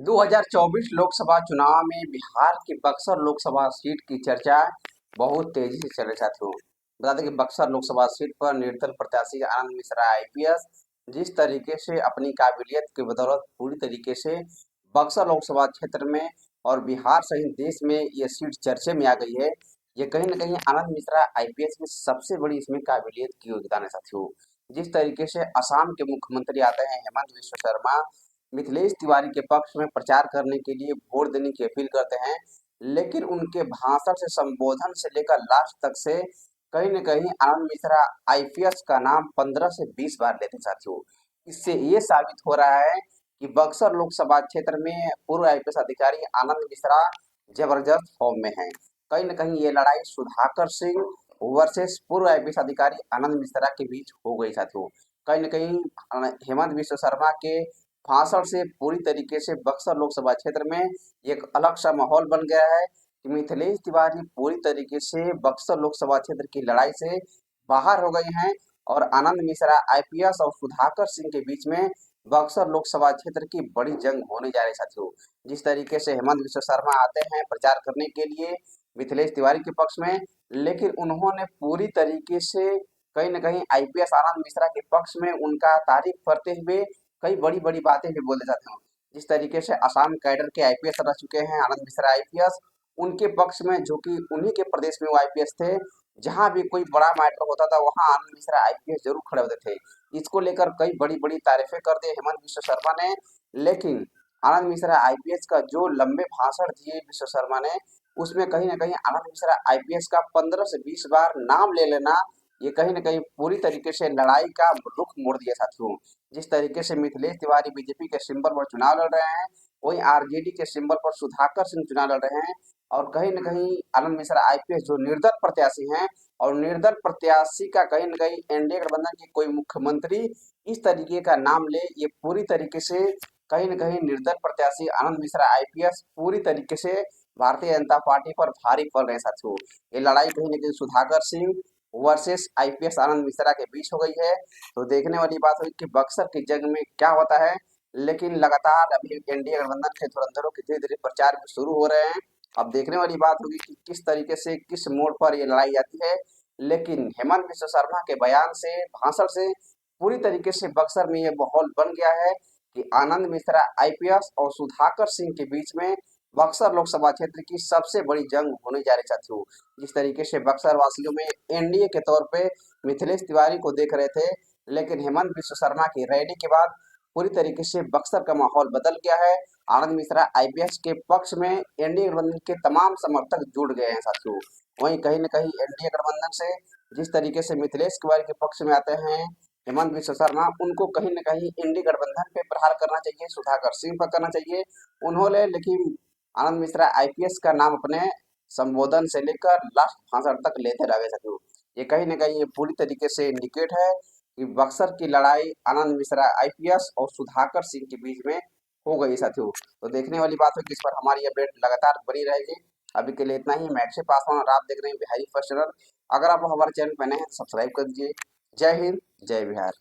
2024 लोकसभा चुनाव में बिहार की बक्सर लोकसभा सीट की चर्चा बहुत तेजी से चल रही साथियों। बता दें कि बक्सर लोकसभा सीट पर निर्दल प्रत्याशी आनंद मिश्रा आईपीएस जिस तरीके से अपनी काबिलियत की बदौलत पूरी तरीके से बक्सर लोकसभा क्षेत्र में और बिहार सहित देश में ये सीट चर्चे में आ गई है। ये कहीं ना कहीं आनंद मिश्रा आईपीएस की सबसे बड़ी इसमें काबिलियत की योगदान है साथियों। जिस तरीके से असम के मुख्यमंत्री आते हैं हेमंत विश्व शर्मा मिथिलेश तिवारी के पक्ष में प्रचार करने के लिए वोट देने की अपील करते हैं, लेकिन उनके भाषण से संबोधन से लेकर लास्ट तक से कहीं न कहीं आनंद मिश्रा आईपीएस का नाम 15 से 20 बार लेते साथियों। इससे ये साबित हो रहा है कि बक्सर लोकसभा क्षेत्र में पूर्व आईपीएस अधिकारी आनंद मिश्रा जबरदस्त फॉर्म में हैं। कहीं न कहीं ये लड़ाई सुधाकर सिंह वर्सेस पूर्व आईपीएस अधिकारी आनंद मिश्रा के बीच हो गई साथियों। कहीं न कहीं हेमंत विश्व शर्मा के भाषण से पूरी तरीके से बक्सर लोकसभा क्षेत्र में एक अलग सा माहौल बन गया है कि मिथिलेश तिवारी पूरी तरीके से बक्सर लोकसभा क्षेत्र की लड़ाई से बाहर हो गए हैं और आनंद मिश्रा आईपीएस और सुधाकर सिंह के बीच में बक्सर लोकसभा क्षेत्र की बड़ी जंग होने जा रही साथियों। जिस तरीके से हेमंत विश्व शर्मा आते हैं प्रचार करने के लिए मिथिलेश तिवारी के पक्ष में, लेकिन उन्होंने पूरी तरीके से कहीं न कहीं आईपीएस आनंद मिश्रा के पक्ष में उनका तारीफ करते हुए कई बड़ी-बड़ी बातें भी बोले जाते हैं। जिस तरीके से असम कैडर के आईपीएस रह चुके हैं आनंद मिश्रा आईपीएस, उनके पक्ष में जो कि उन्हीं के प्रदेश में वो आईपीएस थे, जहां भी कोई बड़ा मैटर होता था वहां आनंद मिश्रा आईपीएस जरूर खड़े होते थे। इसको लेकर कई बड़ी-बड़ी तारीफें कर दी हेमंत विश्व शर्मा ने, लेकिन आनंद मिश्रा आईपीएस का जो लंबे भाषण दिए विश्व शर्मा ने, उसमें कहीं न कहीं आनंद मिश्रा आईपीएस का 15 से 20 बार नाम ले लेना, ये कहीं न कहीं पूरी तरीके से लड़ाई का रुख मोड़ दिया साथियों। जिस तरीके से मिथिलेश तिवारी बीजेपी के सिंबल पर चुनाव लड़ रहे हैं, वहीं आरजेडी के सिंबल पर सुधाकर सिंह चुनाव लड़ रहे हैं और कहीं न कहीं आनंद मिश्रा आईपीएस जो निर्दल प्रत्याशी हैं और निर्दल प्रत्याशी का कहीं न कहीं एनडीए गठबंधन के कोई मुख्यमंत्री इस तरीके का नाम ले, ये पूरी तरीके से कहीं न कहीं निर्दल प्रत्याशी आनंद मिश्रा आईपीएस पूरी तरीके से भारतीय जनता पार्टी पर भारी पड़ रहे हैं साथियों। ये लड़ाई कहीं न कहीं सुधाकर सिंह वर्सेस आईपीएस आनंद मिश्रा के बीच हो गई है। तो देखने वाली बात हुई कि बक्सर की जंग में क्या होता है, लेकिन लगातार अभी एनडीए गठबंधन के धुरंधरों के धीरे-धीरे प्रचार भी शुरू हो रहे हैं। अब देखने वाली बात होगी कि किस तरीके से किस मोड़ पर ये लड़ाई आती है, लेकिन हेमंत विश्व शर्मा के बयान से, भाषण से पूरी तरीके से बक्सर में ये माहौल बन गया है कि आनंद मिश्रा आईपीएस और सुधाकर सिंह के बीच में बक्सर लोकसभा क्षेत्र की सबसे बड़ी जंग होने जा रही साथियों। जिस तरीके से बक्सर वासियों में एनडीए के तौर पे मिथिलेश तिवारी को देख रहे थे, लेकिन हेमंत विश्व शर्मा की रैली के बाद पूरी तरीके से बक्सर का माहौल बदल गया है। आनंद मिश्रा आईपीएस के पक्ष में एनडीए गठबंधन के तमाम समर्थक जुड़ गए हैं साथियों। वहीं कहीं न कहीं एनडीए गठबंधन से जिस तरीके से मिथिलेश तिवारी के पक्ष में आते हैं हेमंत विश्व शर्मा, उनको कहीं न कहीं एनडीए गठबंधन पे प्रहार करना चाहिए, सुधाकर सिंह पर करना चाहिए। उन्होंने लेकिन आनंद मिश्रा आईपीएस का नाम अपने संबोधन से लेकर लास्ट भाषण तक लेते रह गए साथियों। ये कहीं न कहीं ये पूरी तरीके से इंडिकेट है कि बक्सर की लड़ाई आनंद मिश्रा आईपीएस और सुधाकर सिंह के बीच में हो गई साथियों। तो देखने वाली बात है कि इस पर हमारी अपडेट लगातार बनी रहेगी। अभी के लिए इतना ही। मैं अक्षय पासवान और आप देख रहे हैं बिहारी फर्स्ट चैनल। अगर आप हमारे चैनल पर नए हैं तो सब्सक्राइब कर दीजिए। जय हिंद, जय बिहार।